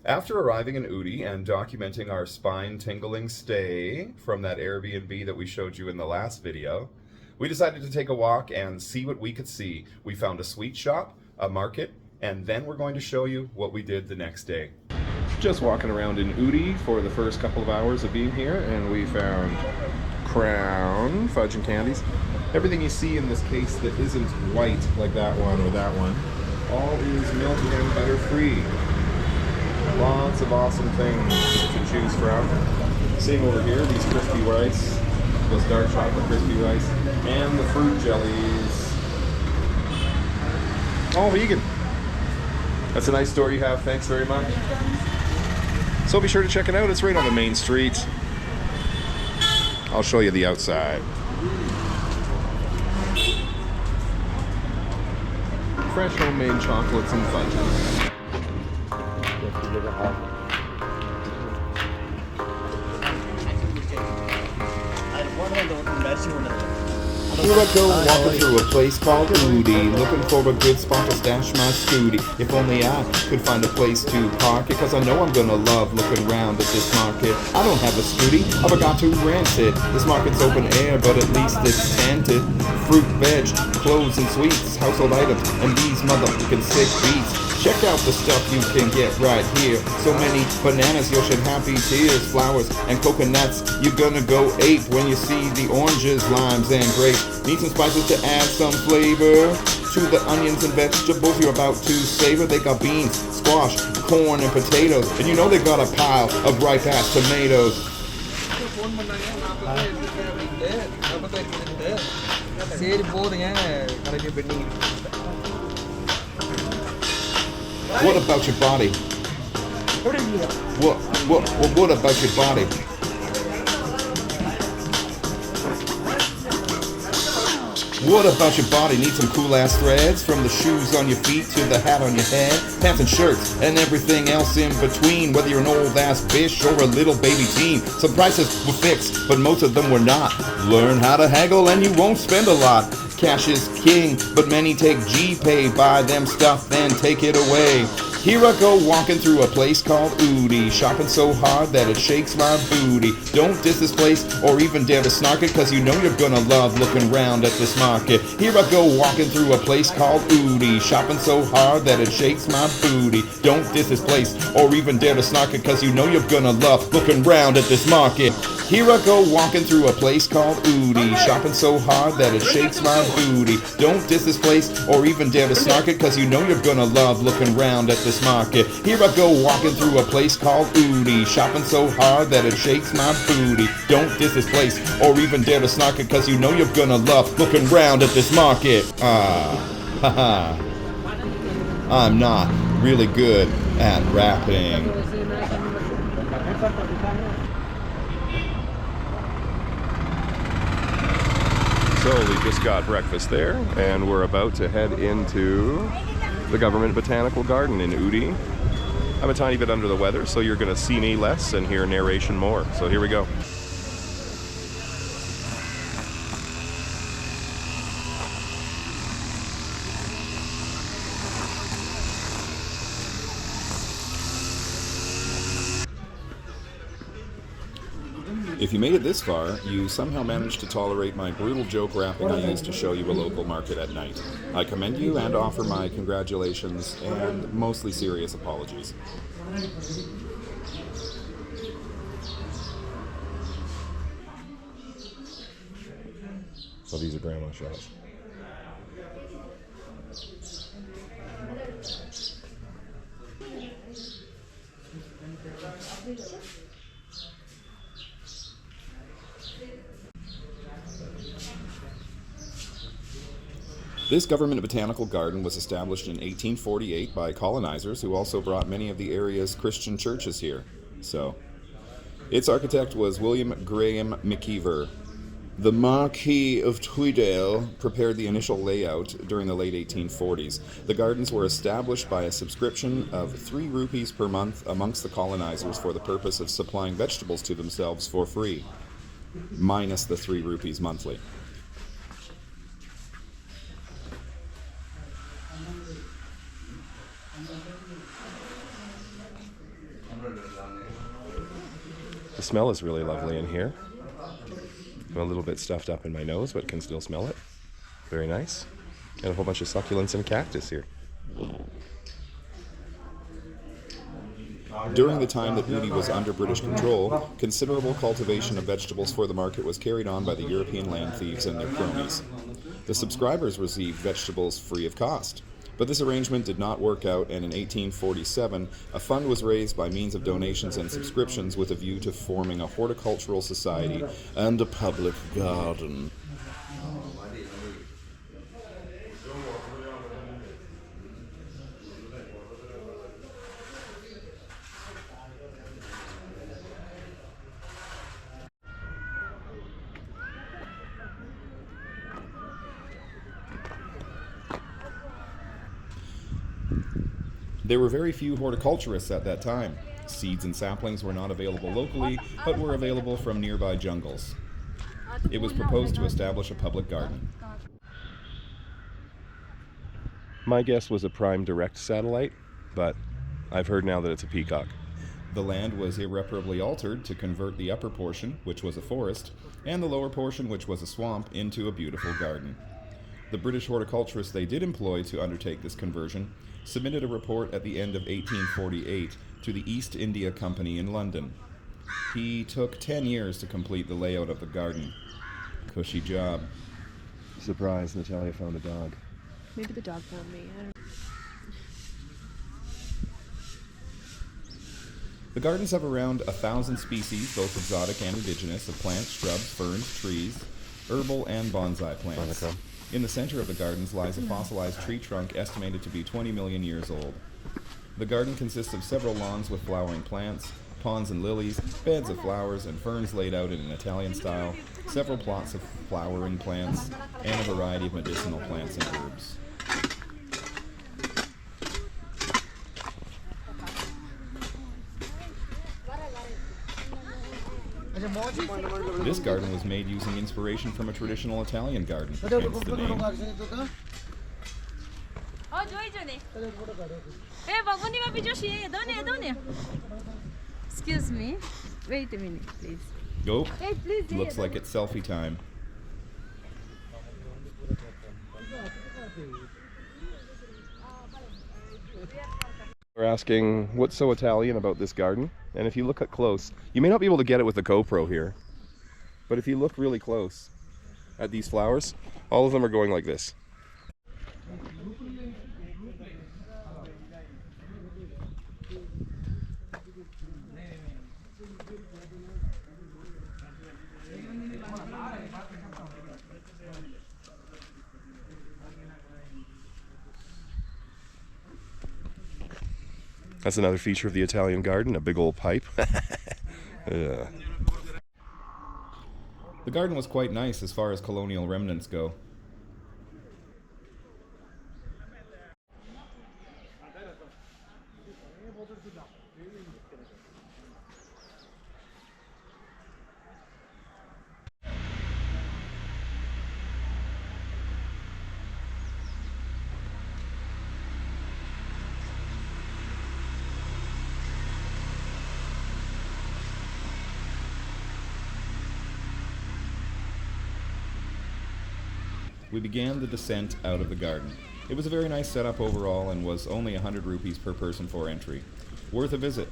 After arriving in Ooty and documenting our spine-tingling stay from that Airbnb that we showed you in the last video, we decided to take a walk and see what we could see. We found a sweet shop, a market, and then we're going to show you what we did the next day. Just walking around in Ooty for the first couple of hours of being here, and we found Crown fudge and candies. Everything you see in this case that isn't white like that one or that one, all is milk and butter free. Lots of awesome things to choose from. Seeing over here, these crispy rice, those dark chocolate crispy rice, and the fruit jellies. All vegan. That's a nice store you have, thanks very much. So be sure to check it out, it's right on the main street. I'll show you the outside. Fresh homemade chocolates and fudges. Here I go walking through a place called Ooty, looking for a good spot to stash my scooty. If only I could find a place to park it, cause I know I'm gonna love looking around at this market. I don't have a scooty, I forgot to rent it. This market's open air, but at least it's tented. Fruit, veg, clothes and sweets, household items, and these motherfucking sick beats. Check out the stuff you can get right here. So many bananas, you'll shed happy tears. Flowers and coconuts, you're gonna go ape when you see the oranges, limes, and grapes. Need some spices to add some flavor to the onions and vegetables you're about to savor. They got beans, squash, corn, and potatoes. And you know they got a pile of ripe-ass tomatoes. What about your body? What about your body? What about your body? Need some cool ass threads, from the shoes on your feet to the hat on your head, pants and shirts and everything else in between. Whether you're an old ass bitch or a little baby teen, some prices were fixed, but most of them were not. Learn how to haggle and you won't spend a lot. Cash is king, but many take G-Pay. Buy them stuff, then take it away. Here I go walking through a place called Ooty, shopping so hard that it shakes my booty. Don't diss this place or even dare to snark it, cause you know you're gonna love looking round at this market. Here I go walking through a place called Ooty, shopping so hard that it shakes my booty. Don't diss this place or even dare to snark it, cause you know you're gonna love looking round at this market. Here I go walking through a place called Ooty, shopping so hard that it shakes my booty. Don't diss this place or even dare to snark it, cause you know you're gonna love looking round at this market. Here I go walking through a place called Ooty, shopping so hard that it shakes my booty. Don't diss this place or even dare to snark it, cause you know you're gonna love looking round at this market. Haha. I'm not really good at rapping. So we just got breakfast there, and we're about to head into the government botanical garden in Ooty. I'm a tiny bit under the weather, so you're going to see me less and hear narration more. So here we go. If you made it this far, you somehow managed to tolerate my brutal joke rapping I used to show you a local market at night. I commend you and offer my congratulations and mostly serious apologies. So these are grandma shots. This government botanical garden was established in 1848 by colonizers who also brought many of the area's Christian churches here. So, its architect was William Graham McKeever. The Marquis of Tweedale prepared the initial layout during the late 1840s. The gardens were established by a subscription of 3 rupees per month amongst the colonizers for the purpose of supplying vegetables to themselves for free, minus the 3 rupees monthly. smell is really lovely in here. I'm a little bit stuffed up in my nose, but can still smell it. Very nice. And a whole bunch of succulents and cactus here. During the time that Ooty was under British control, considerable cultivation of vegetables for the market was carried on by the European land thieves and their cronies. The subscribers received vegetables free of cost. But this arrangement did not work out, and in 1847, a fund was raised by means of donations and subscriptions with a view to forming a horticultural society and a public garden. There were very few horticulturists at that time. Seeds and saplings were not available locally, but were available from nearby jungles. It was proposed to establish a public garden. My guess was a prime direct satellite, but I've heard now that it's a peacock. The land was irreparably altered to convert the upper portion, which was a forest, and the lower portion, which was a swamp, into a beautiful garden. The British horticulturists they did employ to undertake this conversion submitted a report at the end of 1848 to the East India Company in London. He took 10 years to complete the layout of the garden. Cushy job. Surprise, Natalia found a dog. Maybe the dog found me. I don't know. The gardens have around 1,000 species, both exotic and indigenous, of plants, shrubs, ferns, trees, herbal and bonsai plants. Botanical. In the center of the gardens lies a fossilized tree trunk estimated to be 20 million years old. The garden consists of several lawns with flowering plants, ponds and lilies, beds of flowers and ferns laid out in an Italian style, several plots of flowering plants, and a variety of medicinal plants and herbs. This garden was made using inspiration from a traditional Italian garden, hence the name. Excuse me. Wait a minute, please. Oh, Hey, please. looks like it's selfie time. We're asking what's so Italian about this garden, and if you look up close, you may not be able to get it with the GoPro here, but if you look really close at these flowers, all of them are going like this. That's another feature of the Italian garden, a big old pipe. The garden was quite nice as far as colonial remnants go. We began the descent out of the garden. It was a very nice setup overall and was only 100 rupees per person for entry. Worth a visit.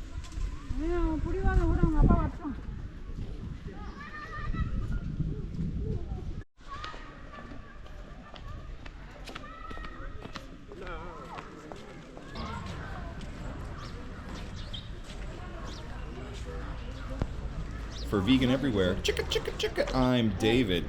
For Vegan Everywhere, chicka chicka chicka, I'm David.